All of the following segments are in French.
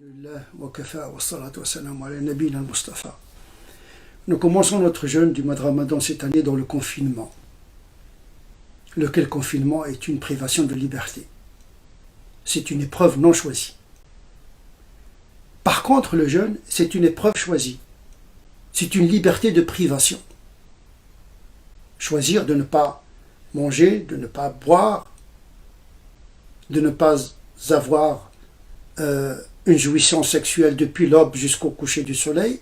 Alhamdulillah wa kafa wa salatu wa salam ala nabiyina al-Mustafa. Nous commençons notre jeûne du mois de Ramadan cette année dans le confinement. Lequel confinement est une privation de liberté. C'est une épreuve non choisie. Par contre, le jeûne, c'est une épreuve choisie. C'est une liberté de privation. Choisir de ne pas manger, de ne pas boire, de ne pas avoir une jouissance sexuelle depuis l'aube jusqu'au coucher du soleil,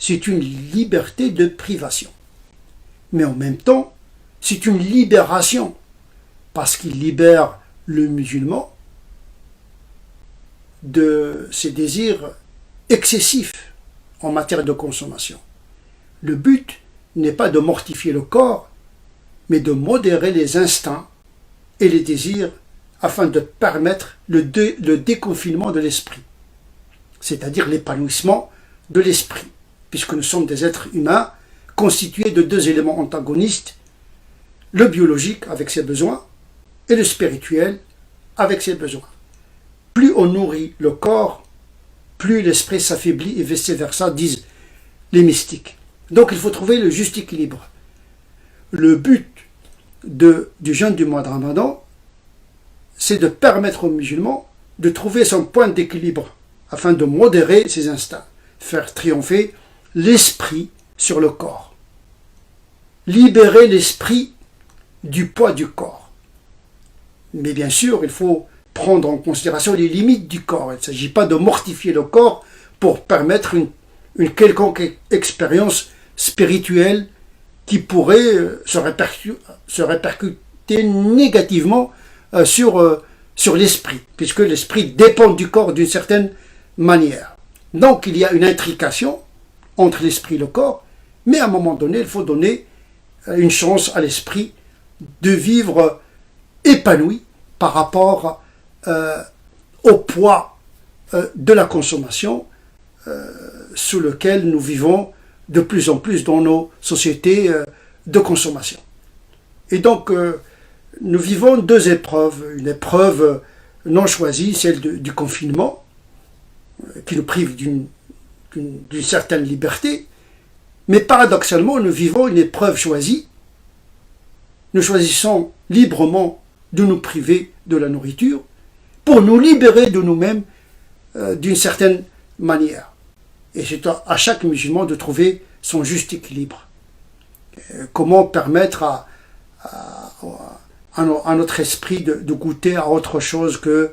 c'est une liberté de privation. Mais en même temps, c'est une libération, parce qu'il libère le musulman de ses désirs excessifs en matière de consommation. Le but n'est pas de mortifier le corps, mais de modérer les instincts et les désirs afin de permettre le déconfinement de l'esprit, c'est-à-dire l'épanouissement de l'esprit, puisque nous sommes des êtres humains constitués de deux éléments antagonistes, le biologique avec ses besoins et le spirituel avec ses besoins. Plus on nourrit le corps, plus l'esprit s'affaiblit et vice-versa, disent les mystiques. Donc il faut trouver le juste équilibre. Le but du jeûne du mois de Ramadan, c'est de permettre aux musulmans de trouver son point d'équilibre afin de modérer ses instincts, faire triompher l'esprit sur le corps, libérer l'esprit du poids du corps. Mais bien sûr, il faut prendre en considération les limites du corps. Il ne s'agit pas de mortifier le corps pour permettre une quelconque expérience spirituelle qui pourrait se répercuter négativement sur l'esprit, puisque l'esprit dépend du corps d'une certaine manière. Donc il y a une intrication entre l'esprit et le corps, mais à un moment donné, il faut donner une chance à l'esprit de vivre épanoui par rapport au poids de la consommation sous lequel nous vivons de plus en plus dans nos sociétés de consommation. Et donc, nous vivons deux épreuves. Une épreuve non choisie, celle du confinement, qui nous prive d'une certaine liberté, mais paradoxalement, nous vivons une épreuve choisie. Nous choisissons librement de nous priver de la nourriture pour nous libérer de nous-mêmes d'une certaine manière. Et c'est à chaque musulman de trouver son juste équilibre. Comment permettre à notre esprit de goûter à autre chose que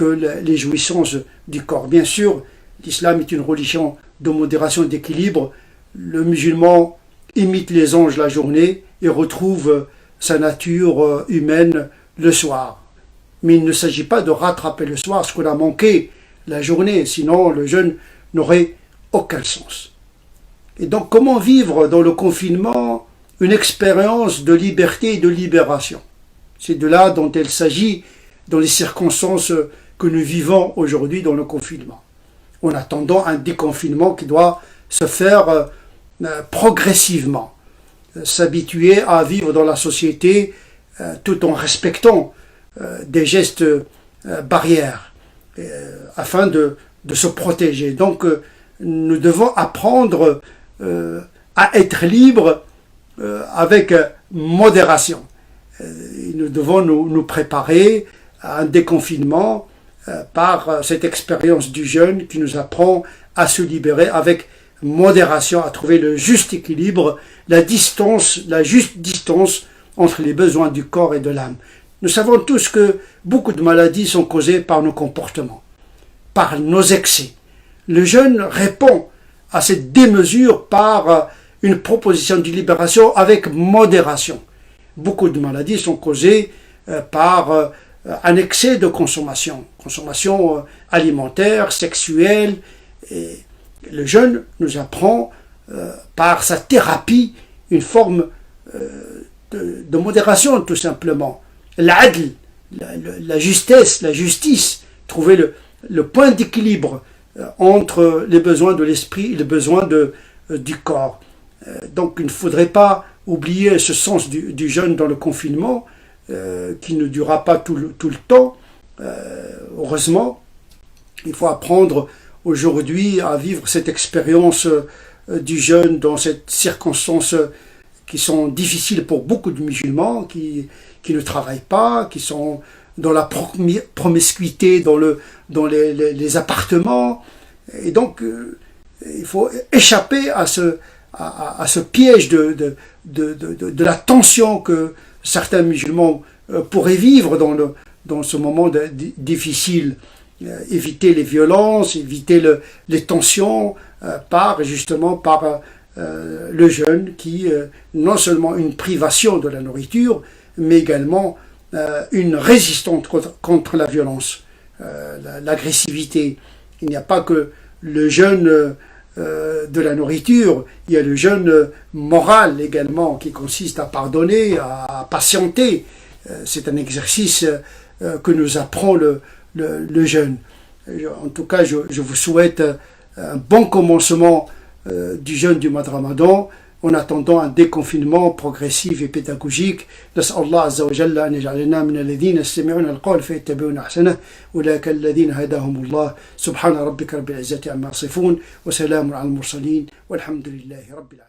les jouissances du corps. Bien sûr, l'islam est une religion de modération et d'équilibre. Le musulman imite les anges la journée et retrouve sa nature humaine le soir. Mais il ne s'agit pas de rattraper le soir ce qu'on a manqué la journée, sinon le jeûne n'aurait aucun sens. Et donc, comment vivre dans le confinement une expérience de liberté et de libération? C'est de là dont il s'agit dans les circonstances que nous vivons aujourd'hui dans le confinement. En attendant un déconfinement qui doit se faire progressivement, s'habituer à vivre dans la société tout en respectant des gestes barrières afin de se protéger. Donc, nous devons apprendre à être libres avec modération. Nous devons nous préparer à un déconfinement par cette expérience du jeûne qui nous apprend à se libérer avec modération, à trouver le juste équilibre, la juste distance entre les besoins du corps et de l'âme. Nous savons tous que beaucoup de maladies sont causées par nos comportements, par nos excès. Le jeûne répond à cette démesure par une proposition de libération avec modération. Beaucoup de maladies sont causées par un excès de consommation alimentaire, sexuelle. Et le jeûne nous apprend par sa thérapie une forme de modération tout simplement. L'adl, la justesse, la justice, trouver le point d'équilibre entre les besoins de l'esprit et les besoins du corps. Donc il ne faudrait pas oublier ce sens du jeûne dans le confinement qui ne durera pas tout le temps. Heureusement, il faut apprendre aujourd'hui à vivre cette expérience du jeûne dans ces circonstances qui sont difficiles pour beaucoup de musulmans, qui ne travaillent pas, qui sont dans la promiscuité, dans les appartements. Et donc, il faut échapper à ce piège de la tension que certains musulmans pourraient vivre dans ce moment difficile. Éviter les violences, éviter les tensions par le jeûne qui non seulement une privation de la nourriture, mais également une résistance contre la violence, l'agressivité. Il n'y a pas que le jeûne de la nourriture, il y a le jeûne moral également qui consiste à pardonner, à patienter. C'est un exercice que nous apprend le jeûne. En tout cas, je vous souhaite un bon commencement du jeûne du mois de Ramadan en attendant un déconfinement progressif et pédagogique. نسأل الله عز وجل أن يجعلنا من الذين يستمعون القول فيتبعون أحسنه أولئك الذين هداهم الله سبحان ربك رب العزة عما يصفون وسلام على المرسلين والحمد لله رب العالمين.